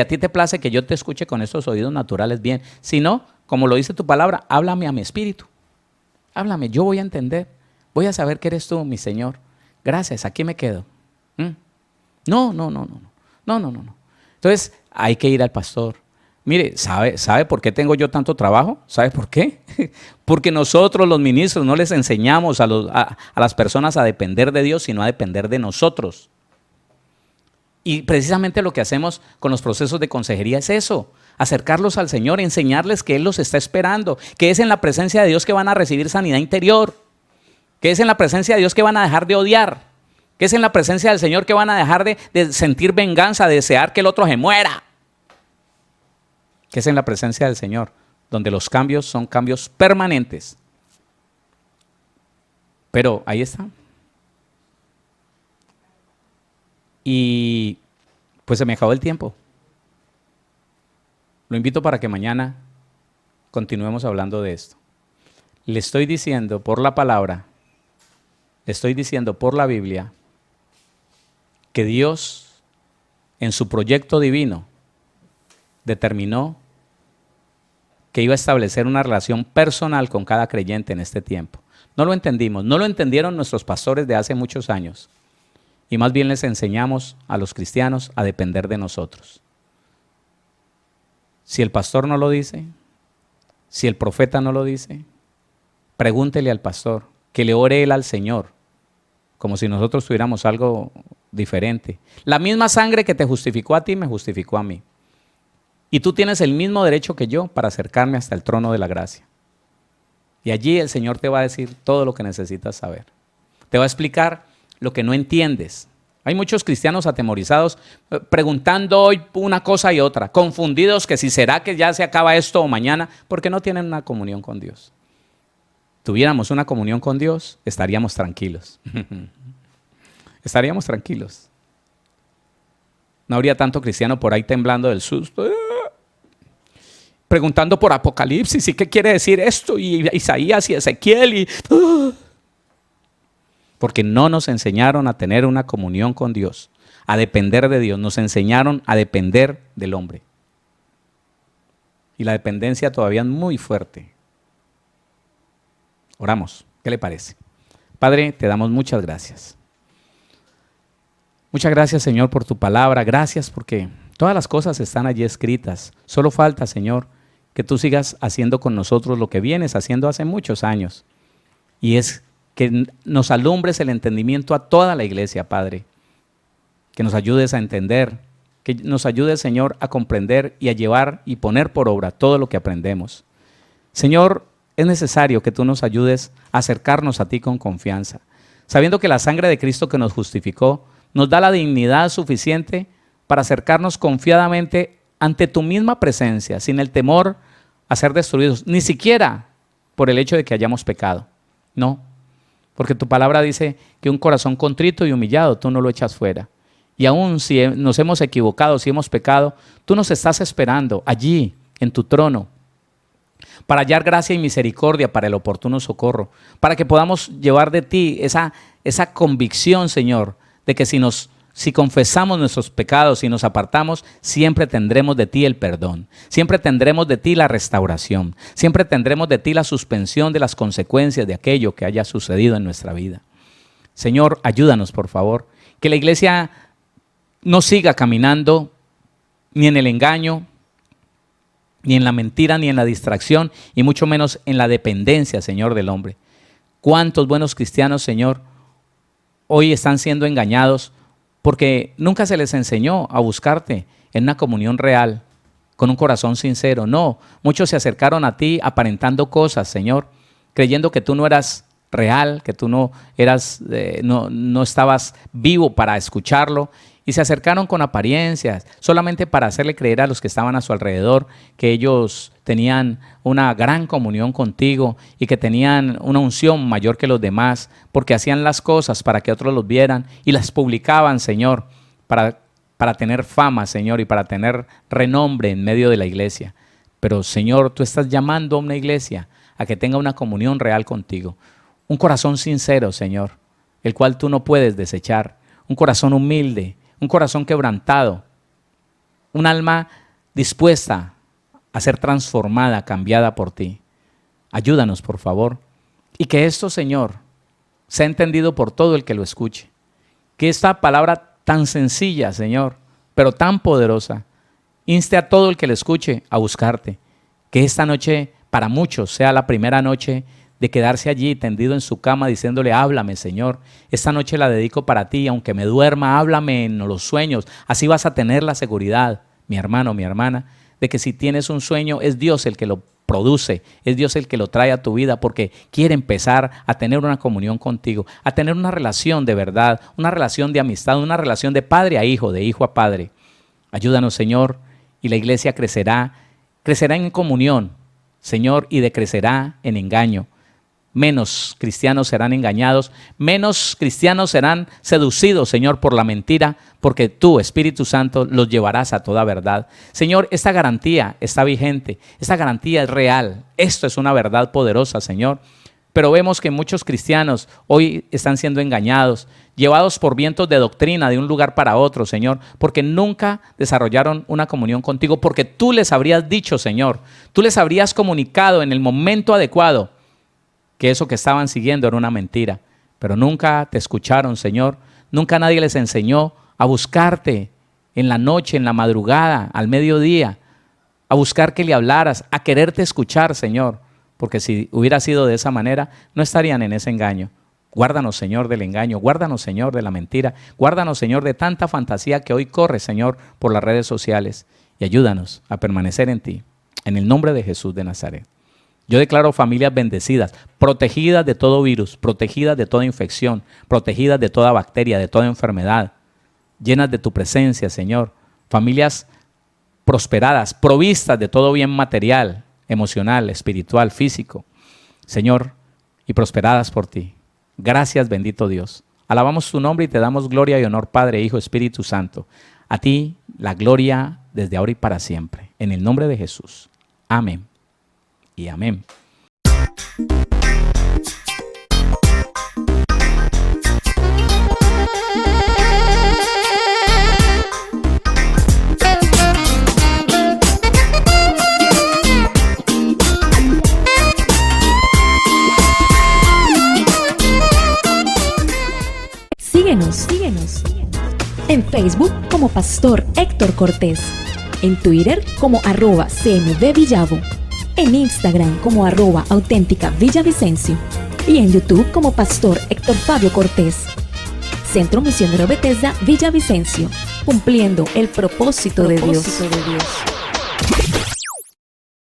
a ti te place que yo te escuche con estos oídos naturales, bien. Si no, como lo dice tu palabra, háblame a mi espíritu. Háblame, yo voy a entender. Voy a saber que eres tú, mi Señor. Gracias, aquí me quedo. No. Entonces, hay que ir al pastor. Mire, ¿sabe por qué tengo yo tanto trabajo? ¿Sabe por qué? Porque nosotros los ministros no les enseñamos a las personas a depender de Dios, sino a depender de nosotros. Y precisamente lo que hacemos con los procesos de consejería es eso, acercarlos al Señor, enseñarles que Él los está esperando, que es en la presencia de Dios que van a recibir sanidad interior, que es en la presencia de Dios que van a dejar de odiar, que es en la presencia del Señor que van a dejar de sentir venganza, de desear que el otro se muera. que es en la presencia del Señor, donde los cambios son cambios permanentes. Pero ahí está. Y pues se me acabó el tiempo. Lo invito para que mañana continuemos hablando de esto. Le estoy diciendo por la palabra, le estoy diciendo por la Biblia, que Dios en su proyecto divino determinó que iba a establecer una relación personal con cada creyente en este tiempo. No lo entendimos, no lo entendieron nuestros pastores de hace muchos años. Y más bien les enseñamos a los cristianos a depender de nosotros. Si el pastor no lo dice, si el profeta no lo dice, pregúntele al pastor, que le ore él al Señor, como si nosotros tuviéramos algo diferente. La misma sangre que te justificó a ti, me justificó a mí. Y tú tienes el mismo derecho que yo para acercarme hasta el trono de la gracia. Y allí el Señor te va a decir todo lo que necesitas saber. Te va a explicar lo que no entiendes. Hay muchos cristianos atemorizados preguntando hoy una cosa y otra, confundidos que si será que ya se acaba esto o mañana, porque no tienen una comunión con Dios. Tuviéramos una comunión con Dios, estaríamos tranquilos. Estaríamos tranquilos. No habría tanto cristiano por ahí temblando del susto, preguntando por Apocalipsis y qué quiere decir esto, y Isaías y Ezequiel, y porque no nos enseñaron a tener una comunión con Dios, a depender de Dios, nos enseñaron a depender del hombre. Y la dependencia todavía es muy fuerte. Oramos, ¿qué le parece? Padre, te damos muchas gracias. Muchas gracias, Señor, por tu palabra. Gracias porque todas las cosas están allí escritas. Solo falta, Señor, que tú sigas haciendo con nosotros lo que vienes haciendo hace muchos años. Y es que nos alumbres el entendimiento a toda la iglesia, Padre. Que nos ayudes a entender, que nos ayudes, Señor, a comprender y a llevar y poner por obra todo lo que aprendemos. Señor, es necesario que tú nos ayudes a acercarnos a ti con confianza, sabiendo que la sangre de Cristo que nos justificó nos da la dignidad suficiente para acercarnos confiadamente ante tu misma presencia, sin el temor a ser destruidos, ni siquiera por el hecho de que hayamos pecado. No, porque tu palabra dice que un corazón contrito y humillado tú no lo echas fuera. Y aún si nos hemos equivocado, si hemos pecado, tú nos estás esperando allí, en tu trono, para hallar gracia y misericordia para el oportuno socorro, para que podamos llevar de ti esa convicción, Señor, de que si confesamos nuestros pecados y nos apartamos, siempre tendremos de ti el perdón, siempre tendremos de ti la restauración, siempre tendremos de ti la suspensión de las consecuencias de aquello que haya sucedido en nuestra vida. Señor, ayúdanos, por favor, que la iglesia no siga caminando ni en el engaño, ni en la mentira, ni en la distracción, y mucho menos en la dependencia, Señor, del hombre. ¿Cuántos buenos cristianos, Señor, hoy están siendo engañados porque nunca se les enseñó a buscarte en una comunión real, con un corazón sincero? No, muchos se acercaron a ti aparentando cosas, Señor, creyendo que tú no eras real, que tú no estabas vivo para escucharlo, y se acercaron con apariencias, solamente para hacerle creer a los que estaban a su alrededor que ellos tenían una gran comunión contigo y que tenían una unción mayor que los demás, porque hacían las cosas para que otros los vieran y las publicaban, Señor, para tener fama, Señor, y para tener renombre en medio de la iglesia. Pero, Señor, tú estás llamando a una iglesia a que tenga una comunión real contigo, un corazón sincero, Señor, el cual tú no puedes desechar, un corazón humilde, un corazón quebrantado, un alma dispuesta a ser transformada, cambiada por ti. Ayúdanos, por favor, y que esto, Señor, sea entendido por todo el que lo escuche. Que esta palabra tan sencilla, Señor, pero tan poderosa, inste a todo el que lo escuche a buscarte. Que esta noche, para muchos, sea la primera noche de quedarse allí tendido en su cama diciéndole: háblame, Señor, esta noche la dedico para ti, aunque me duerma, háblame en los sueños. Así vas a tener la seguridad, mi hermano, mi hermana, de que si tienes un sueño es Dios el que lo produce, es Dios el que lo trae a tu vida, porque quiere empezar a tener una comunión contigo, a tener una relación de verdad, una relación de amistad, una relación de padre a hijo, de hijo a padre. Ayúdanos, Señor, y la iglesia crecerá crecerá en comunión, Señor, y decrecerá en engaño. Menos cristianos serán engañados, menos cristianos serán seducidos, Señor, por la mentira, porque tú, Espíritu Santo, los llevarás a toda verdad. Señor, esta garantía está vigente, esta garantía es real. Esto es una verdad poderosa, Señor. Pero vemos que muchos cristianos hoy están siendo engañados, llevados por vientos de doctrina de un lugar para otro, Señor, porque nunca desarrollaron una comunión contigo, porque tú les habrías dicho, Señor, tú les habrías comunicado en el momento adecuado que eso que estaban siguiendo era una mentira, pero nunca te escucharon, Señor. Nunca nadie les enseñó a buscarte en la noche, en la madrugada, al mediodía, a buscar que le hablaras, a quererte escuchar, Señor, porque si hubiera sido de esa manera, no estarían en ese engaño. Guárdanos, Señor, del engaño, guárdanos, Señor, de la mentira, guárdanos, Señor, de tanta fantasía que hoy corre, Señor, por las redes sociales, y ayúdanos a permanecer en ti, en el nombre de Jesús de Nazaret. Yo declaro familias bendecidas, protegidas de todo virus, protegidas de toda infección, protegidas de toda bacteria, de toda enfermedad, llenas de tu presencia, Señor. Familias prosperadas, provistas de todo bien material, emocional, espiritual, físico, Señor, y prosperadas por ti. Gracias, bendito Dios. Alabamos tu nombre y te damos gloria y honor, Padre, Hijo, Espíritu Santo. A ti la gloria desde ahora y para siempre. En el nombre de Jesús. Amén. Y amén. Síguenos. En Facebook como Pastor Héctor Cortés. En Twitter como @CMVVillavo. En Instagram como @auténtica Villavicencio y en YouTube como Pastor Héctor Fabio Cortés. Centro Misionero Bethesda Villavicencio, cumpliendo el propósito de Dios.